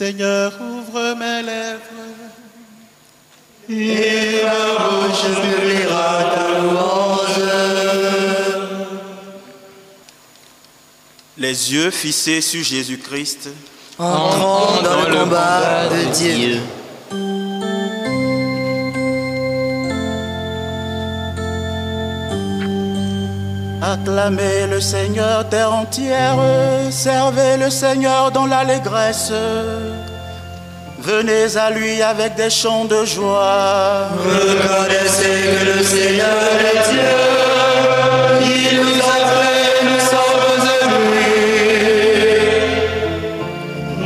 Seigneur, ouvre mes lèvres. Et ma bouche publiera ta louange. Les yeux fixés sur Jésus-Christ, entrons dans le combat de Dieu. acclamez le Seigneur terre entière, servez le Seigneur dans l'allégresse. Venez à lui avec des chants de joie. Reconnaissez que le Seigneur est Dieu. Il nous a fait, nous sommes de lui.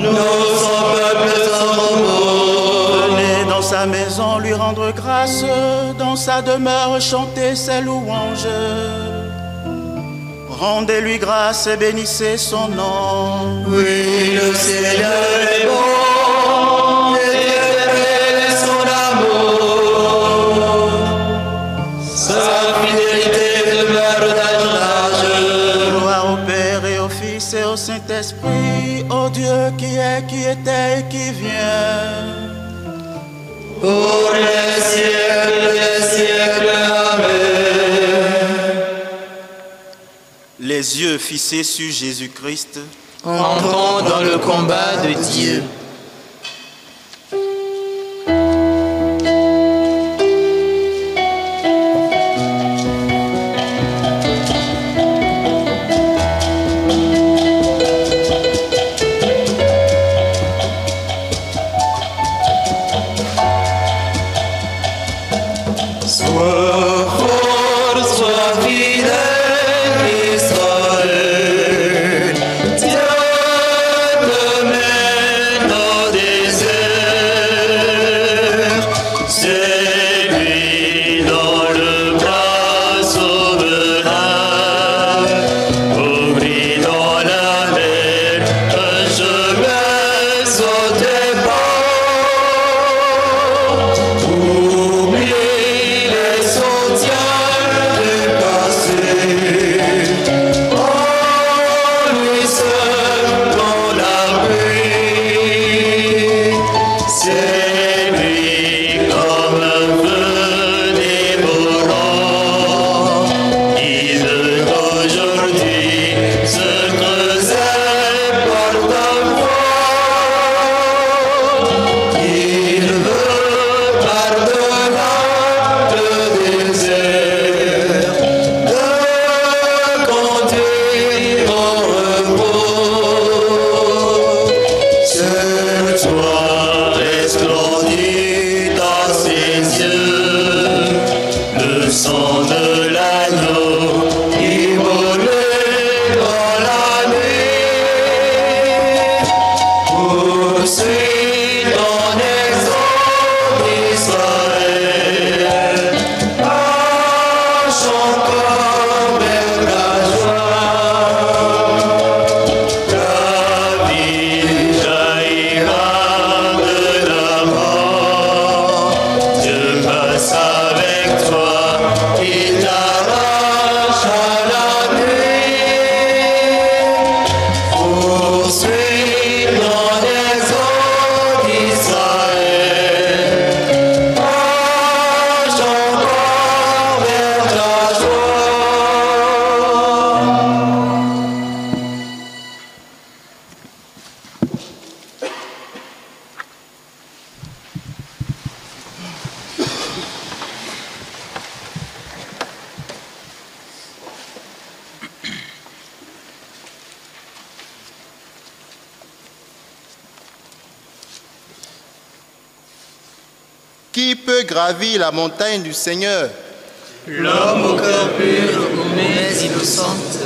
Nous, son peuple, son repos. Venez dans sa maison lui rendre grâce, dans sa demeure chanter ses louanges. Rendez-lui grâce et bénissez son nom. Oui, le Seigneur est bon. Saint-Esprit, ô Dieu qui est, qui était et qui vient. Pour les siècles, Amen. Les yeux fixés sur Jésus-Christ, entrons dans le combat de Dieu. Qui peut gravir la montagne du Seigneur? L'homme au cœur pur, aux mains innocentes.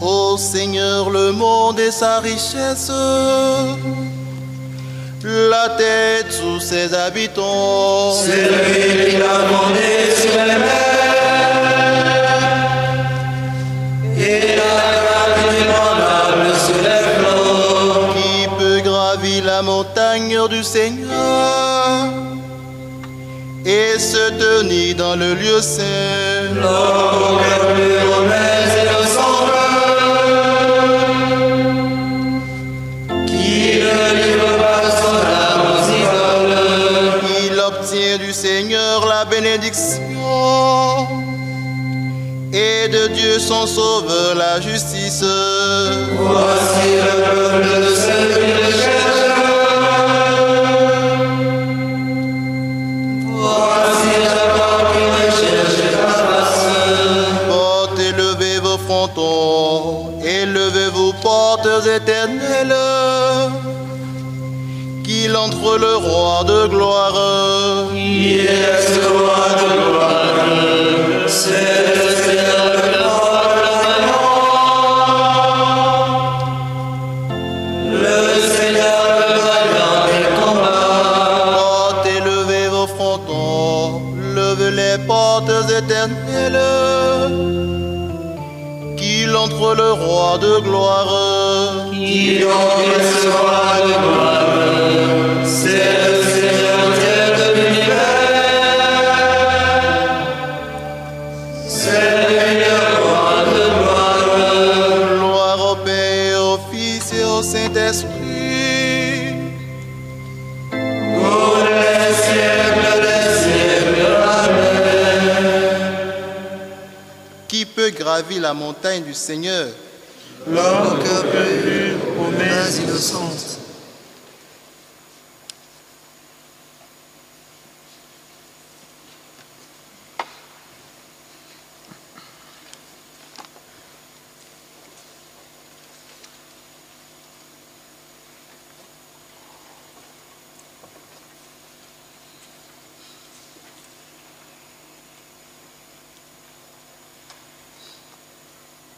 Ô Seigneur, le monde et sa richesse, la terre sous ses habitants. C'est lui qui l'a fondé sur les mers et la gravité inondable sur les flots. Qui peut gravir la montagne du Seigneur et se tenir dans le lieu saint? L'homme au cœur pur, aux mains innocentes. main du Seigneur la bénédiction, et de Dieu son sauveur la justice. Voici le peuple de ceux qui le cherchent. Voici la part qui recherche ta face. Portez, levez vos frontons, et levez-vous portes éternelles, qu'il entre le roi de gloire. Qui est ce roi de gloire? C'est le Seigneur le grand vaillant. Le Seigneur le vaillant des combats. Portez, levez vos frontons, levez les portes éternelles, qu'il entre le roi de gloire. Qui donc est ce roi de gloire? C'est le Seigneur Dieu de l'univers. C'est le meilleur roi de gloire. Gloire au Père, et au Fils et au Saint-Esprit. Pour les siècles des siècles. Amen. Qui peut gravir la montagne du Seigneur? L'homme que pur aux mains innocentes.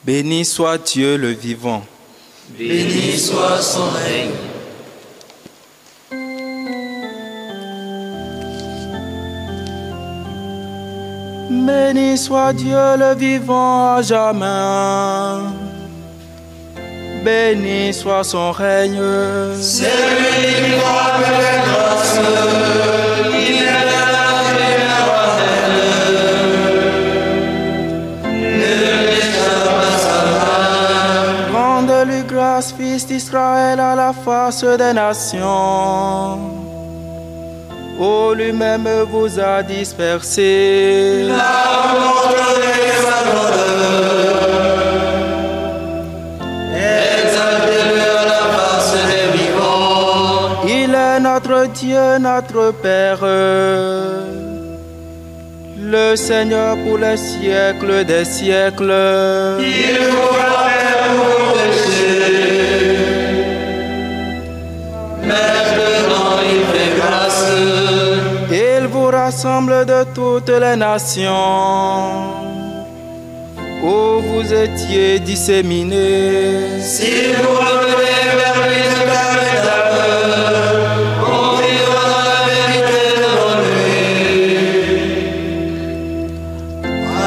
Béni soit Dieu le vivant. Béni soit son règne. Béni soit Dieu le vivant à jamais. Béni soit son règne. C'est lui qui frappe les grâces. Il est la lumière éternelle. Rende-lui grâce, fils d'Israël, à la face des nations. Ô lui-même vous a dispersés. La rencontre sa grandeur. Exaltez-le à la face des vivants. Il est notre Dieu, notre Père, le Seigneur pour les siècles des siècles. Il vous rappelle vos péchés. Maintenant il fait grâce. Il vous rassemble de toutes les nations où vous étiez disséminés. Si vous revenez vers lui de cœur et d'âme, on vivra dans la vérité devant lui.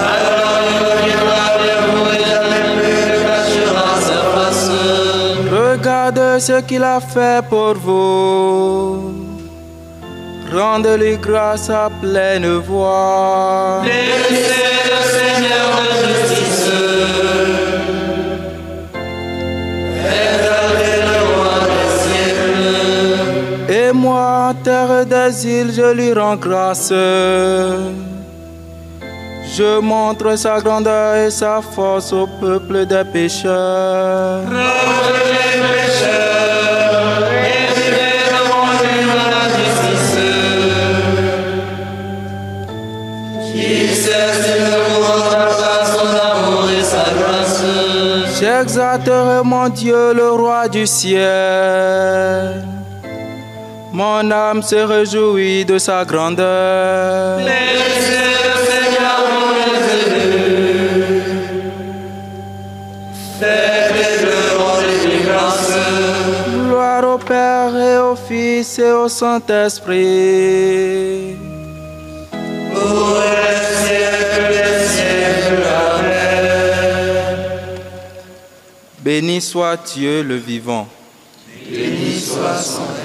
Alors il reviendra vers vous et jamais plus ne cachera sa face. Regardez ce qu'il a fait pour vous. Rendez-lui grâce à pleine voix. Bénissez le Seigneur de justice. Exaltez le roi des siècles. Et moi, terre d'asile, je lui rends grâce. Je montre sa grandeur et sa force au peuple des pécheurs. Revenez les pécheurs et vivez devant lui dans la justice. Qui sait s'il ne vous rendra pas son amour et sa grâce? J'exalterai mon Dieu, le roi du ciel. Mon âme se réjouit de sa grandeur. Bénissez le Seigneur pour les élus. Faites-le rendez-lui grâce. Gloire au Père et au Fils et au Saint-Esprit. Pour les siècles des siècles. Amen. Béni soit Dieu le vivant. Béni soit son règne.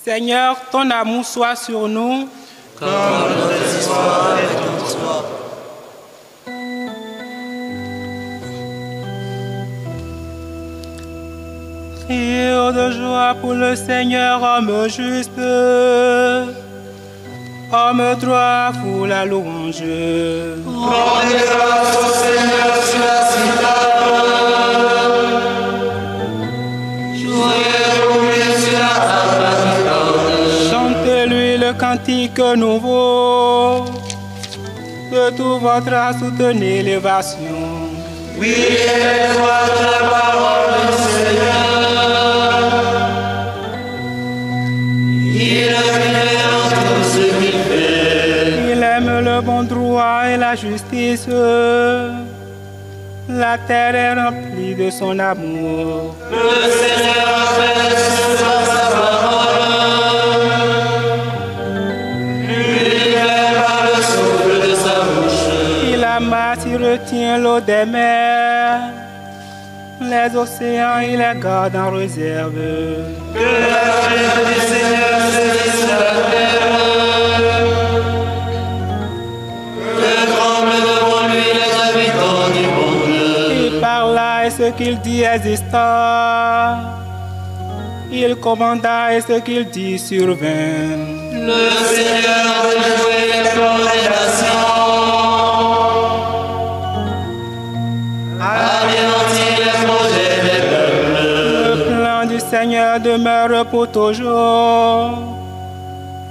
Seigneur, ton amour soit sur nous. Comme notre histoire est en toi. Rire de joie pour le Seigneur, homme juste. Homme droit pour la louange. Rendez grâce au Seigneur sur la citave. Jouez pour lui sur la harpe. Chantez-lui le cantique nouveau. De tout votre âme soutenez l'élévation. Oui, écoute la parole du Seigneur. Il est en tout ce qu'il fait. Il aime le bon droit et la justice. La terre est remplie de son amour. Le Seigneur fait sur sa parole. Lui par le souffle de sa bouche. Il amasse, il retient l'eau des mers. Les océans, il les garde en réserve. Que la crainte du Seigneur saisisse la terre. Que tremblent devant lui les habitants du monde. Il parla et ce qu'il dit exista. Il commanda et ce qu'il dit survint. Le Seigneur a déjoué les plans des nations. Anéantit les projets des peuples. Le plan du Seigneur demeure pour toujours.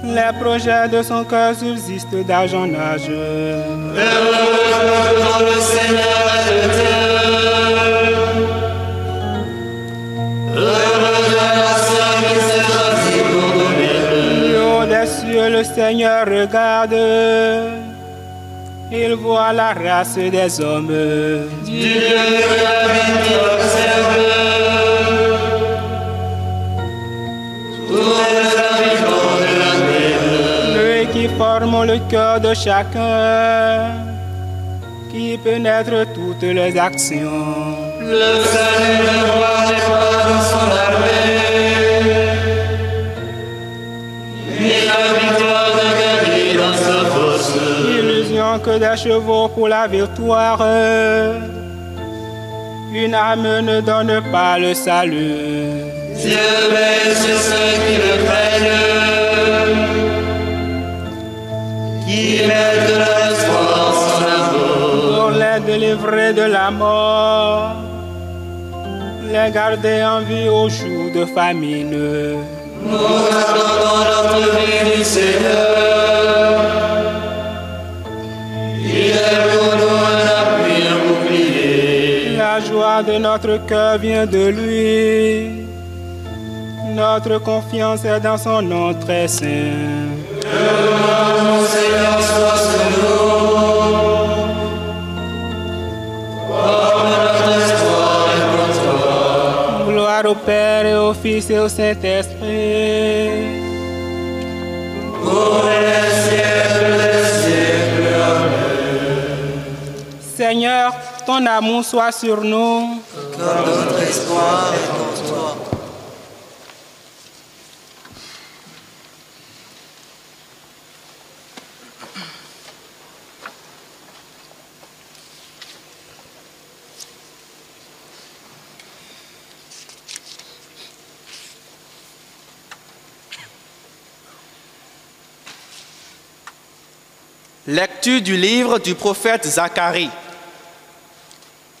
Les projets de son cœur subsistent d'âge en âge. Heureux le peuple dont le Seigneur est le Dieu. Heureux la nation qui s'est choisie pour dominer. Du haut des cieux, le Seigneur regarde. Il voit la race des hommes. Du lieu de la vie qu'il observe. Tous les habitants de la terre. Lui qui forme le cœur de chacun, qui pénètre toutes les actions. Le salut de roi n'est pas dans son armée. Ni la victoire de guerrier dans sa force. Illusion que des chevaux pour la victoire. Une âme ne donne pas le salut. Dieu veille sur ceux qui le craignent, qui mettent leur espoir en son amour. Pour les délivrer de la mort, les garder en vie au jour de famine. Nous attendons notre vie du Seigneur. Il est pour nous un appui, un bouclier. La joie de notre cœur vient de lui. Notre confiance est dans son nom très saint. Que le nom de mon Seigneur soit sur nous. Comme notre espoir est en toi. Gloire au Père et au Fils et au Saint-Esprit. Pour les siècles des siècles. Amen. Seigneur, ton amour soit sur nous. Comme notre espoir est en toi. Lecture du livre du prophète Zacharie.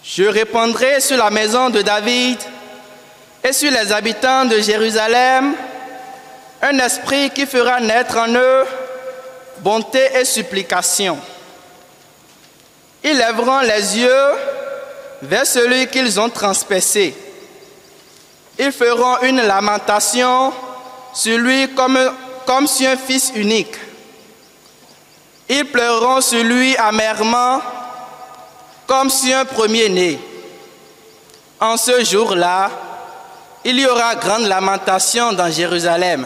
Je répandrai sur la maison de David et sur les habitants de Jérusalem un esprit qui fera naître en eux bonté et supplication. Ils lèveront les yeux vers celui qu'ils ont transpercé. Ils feront une lamentation sur lui comme sur un fils unique. Ils pleureront sur lui amèrement, comme sur un premier-né. En ce jour-là, il y aura grande lamentation dans Jérusalem.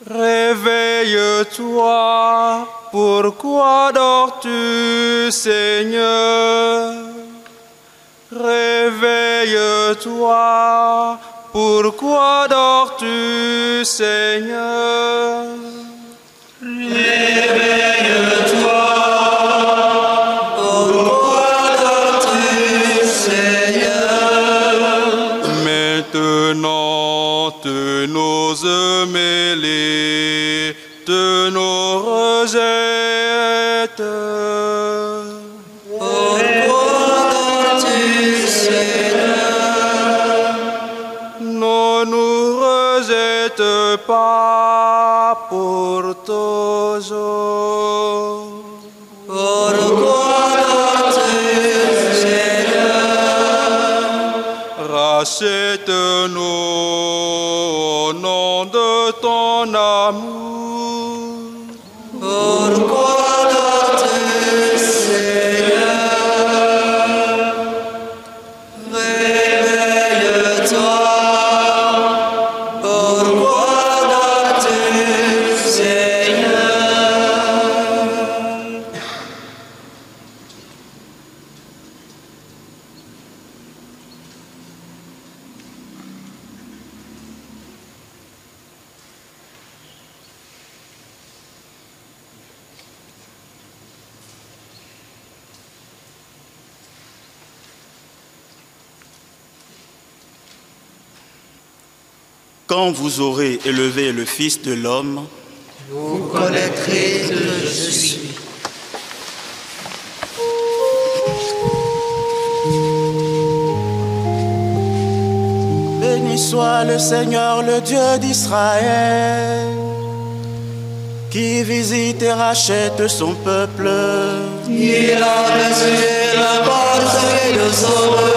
Réveille-toi, pourquoi dors-tu, Seigneur? Réveille-toi, pourquoi dors-tu, Seigneur? Réveille-toi, pourquoi dors-tu, Seigneur? Maintenant te nos mêlés, te nous rejettent. Pourquoi dors-tu, Seigneur? Ne nous rejette pas pour toujours. Pourquoi dors-tu, Seigneur? Rachète-nous au nom de ton amour. Pourquoi dors-tu, Seigneur? Réveille-toi. Pourquoi dors-tu, Seigneur? Quand vous aurez élevé le Fils de l'homme, Vous connaîtrez que je suis. béni soit le Seigneur, le Dieu d'Israël, qui visite et rachète son peuple. Il a mesuré la bataille de Sauveur.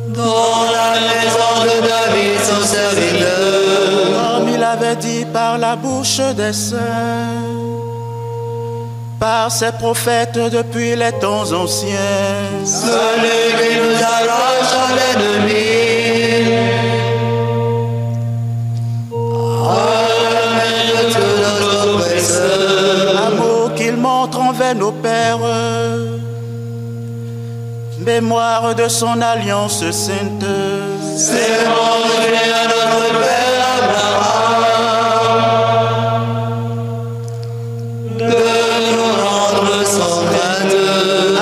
Dans la maison de David, son serviteur. Comme il avait dit par la bouche des saints, par ses prophètes depuis les temps anciens. Celui qui nous arrache à l'ennemi. Amen de tous nos oppresseurs. L'amour qu'il montre envers nos pères, mémoire de son alliance sainte. C'est mangé à notre Père Abraham de nous rendre son maître.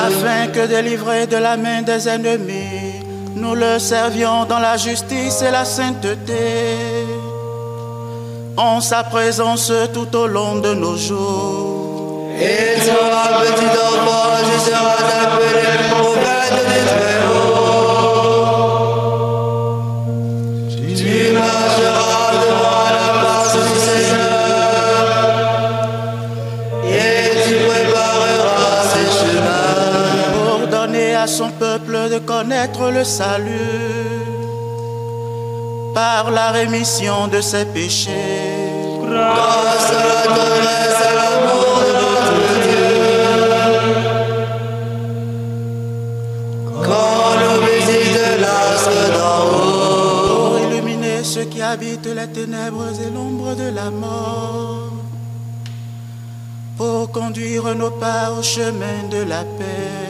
Afin que délivrés de la main des ennemis, nous le servions dans la justice et la sainteté, en sa présence tout au long de nos jours. Et toi, petit enfant, tu seras appelé prophète du Très-Haut. Tu marcheras devant la place du Seigneur et tu prépareras ses chemins. Pour donner à son peuple de connaître le salut par la rémission de ses péchés. Grâce à la tendresse et à l'amour de notre Dieu. Quand nous visite l'astre d'en haut. Pour illuminer ceux qui habitent les ténèbres et l'ombre de la mort, pour conduire nos pas au chemin de la paix.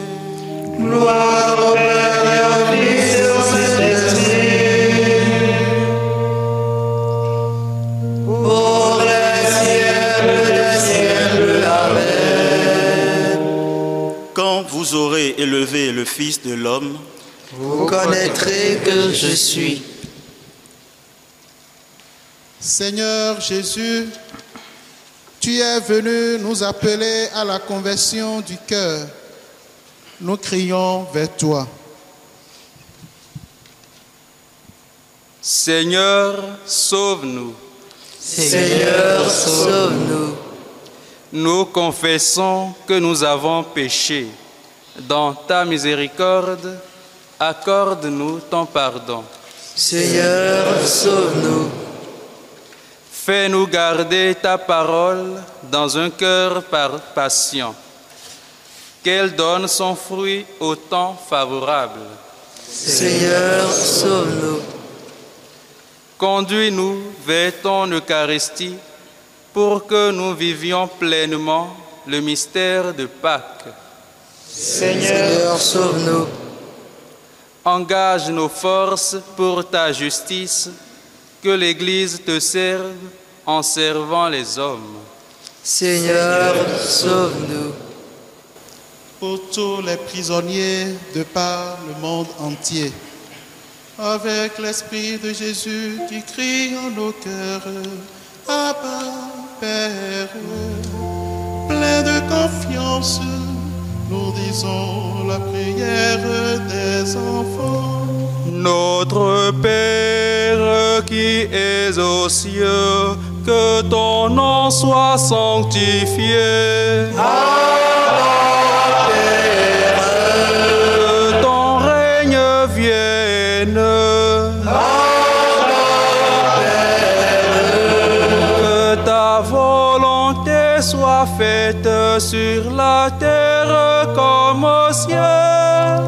Gloire au Père et au Fils et au Saint-Esprit. Pour les siècles des siècles. Amen. Quand vous aurez élevé le Fils de l'homme, Vous connaîtrez que je suis. Seigneur Jésus, tu es venu nous appeler à la conversion du cœur. Nous crions vers toi. Seigneur, sauve-nous. Seigneur, sauve-nous. Nous confessons que nous avons péché. Dans ta miséricorde, accorde-nous ton pardon. Seigneur, sauve-nous. Fais-nous garder ta parole dans un cœur patient, qu'elle donne son fruit au temps favorable. Seigneur, sauve-nous. Conduis-nous vers ton Eucharistie pour que nous vivions pleinement le mystère de Pâques. Seigneur, sauve-nous. Engage nos forces pour ta justice, que l'Église te serve en servant les hommes. Seigneur, sauve-nous. Pour tous les prisonniers de par le monde entier, avec l'Esprit de Jésus qui crie en nos cœurs, Abba, Père, plein de confiance, nous disons la prière des enfants. Notre Père qui es aux cieux, que ton nom soit sanctifié. Que ton règne vienne. Que ta volonté soit faite sur la terre comme au ciel.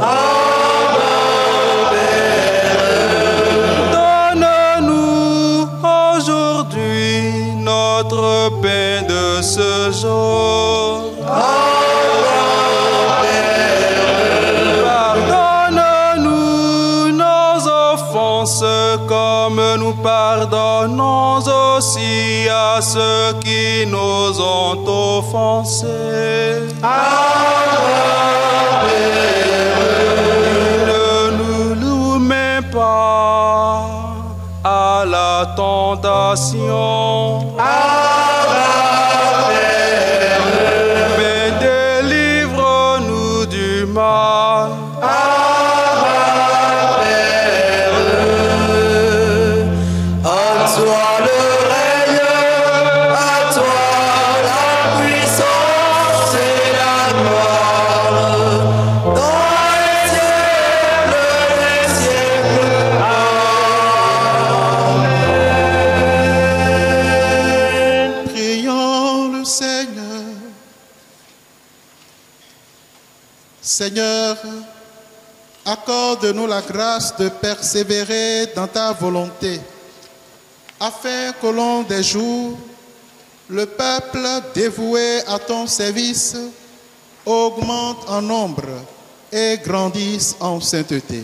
Donne-nous aujourd'hui notre pain de ce jour. Pardonne-nous nos offenses comme nous pardonnons aussi à ceux qui nous ont offensés. Ne nous mets pas à la tentation, mais délivre-nous du mal. À toi le règne, à toi la puissance et la gloire, dans les siècles. Amen. Prions le Seigneur. Seigneur, accorde-nous la grâce de persévérer dans ta volonté, afin qu'au long des jours, le peuple dévoué à ton service augmente en nombre et grandisse en sainteté.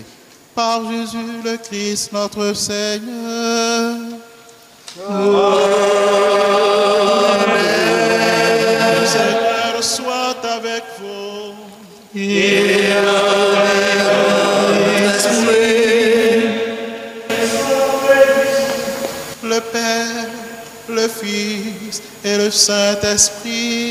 Par Jésus le Christ, notre Seigneur. Le Seigneur soit avec vous. Le Père, le Fils et le Saint-Esprit